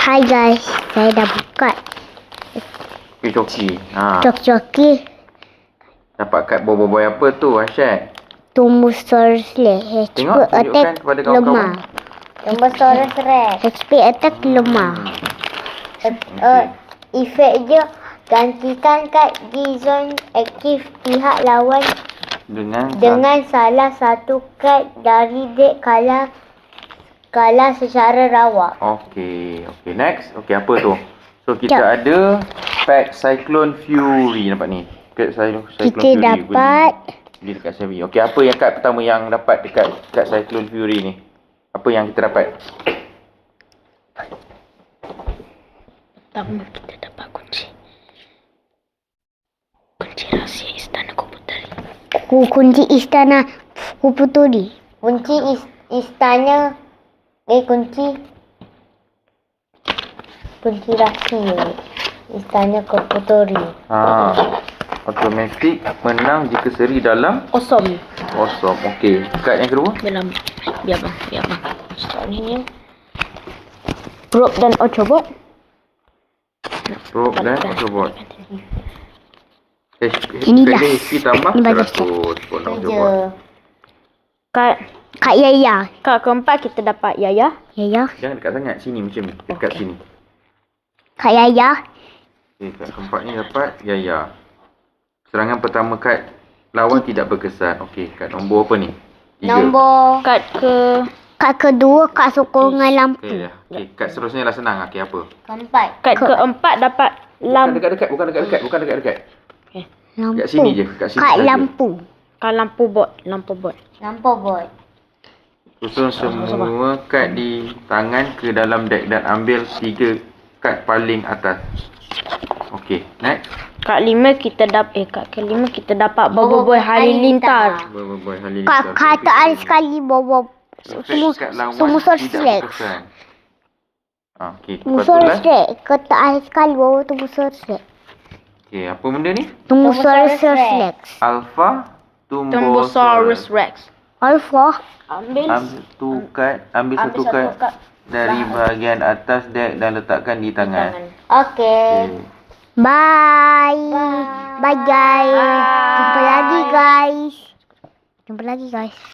Hai guys, saya dah buka Coki. coki Dapat kad boy apa tu, Asyad? Tumbusaurus Rex. Tengok, tunjukkan kepada kawan-kawan. Tumbusaurus Rex. HP attack lemah. Efek je, gantikan kad Gizon aktif pihak lawan dengan salah satu kad dari deck kalah secara rawak. Okey, next. Okey, apa tu? So kita ada pack Cyclone Fury, nampak ni. Cyclone Kita Fury dapat beli dekat Xiaomi. Okey, apa yang kad pertama yang dapat dekat Cyclone Fury ni? Apa yang kita dapat? pertama kita dapat kunci rahsia istana Kuputeri. Kunci istana Kuputeri. Kunci istana kunci rahsia istana Kuputeri. Automatik menang jika seri dalam Kosong. Okey, kad yang kedua? Biar bang. Start ni. Rope dan Octobot. Inilah. HP tambah 100 pun Kak Yaya. Kak keempat kita dapat Yaya. Jangan dekat sangat, sini macam ni. Dekat sini. Kak Yaya. Okey, kad keempat ni dapat Yaya. Serangan pertama kad lawan tidak berkesan. Okey, kad nombor apa ni? 3. Kad kedua kad sokongan lampu. Okey, kad seterusnya lah senang. Okey, apa? Kad keempat dapat Bukan dekat. Okay. Kat sini je, kat sini. Kad sahaja. lampu. Kad lampu bot. Susun semua kad di tangan ke dalam deck dan ambil 3 kad paling atas. Okey, next. Kad kelima kita dapat Boboiboy Halilintar. Kad terakhir sekali Tumbusaurus Rex. Okey, Tumbusaurus Rex. Kad terakhir sekali Tumbusaurus Rex. Okey, apa benda ni? Tumbusaurus Rex. Alpha Tumbosaurus Rex. Alpha. Ambil satu kad dari bahagian atas deck dan letakkan di tangan. Okey. Bye guys. Jumpa lagi guys.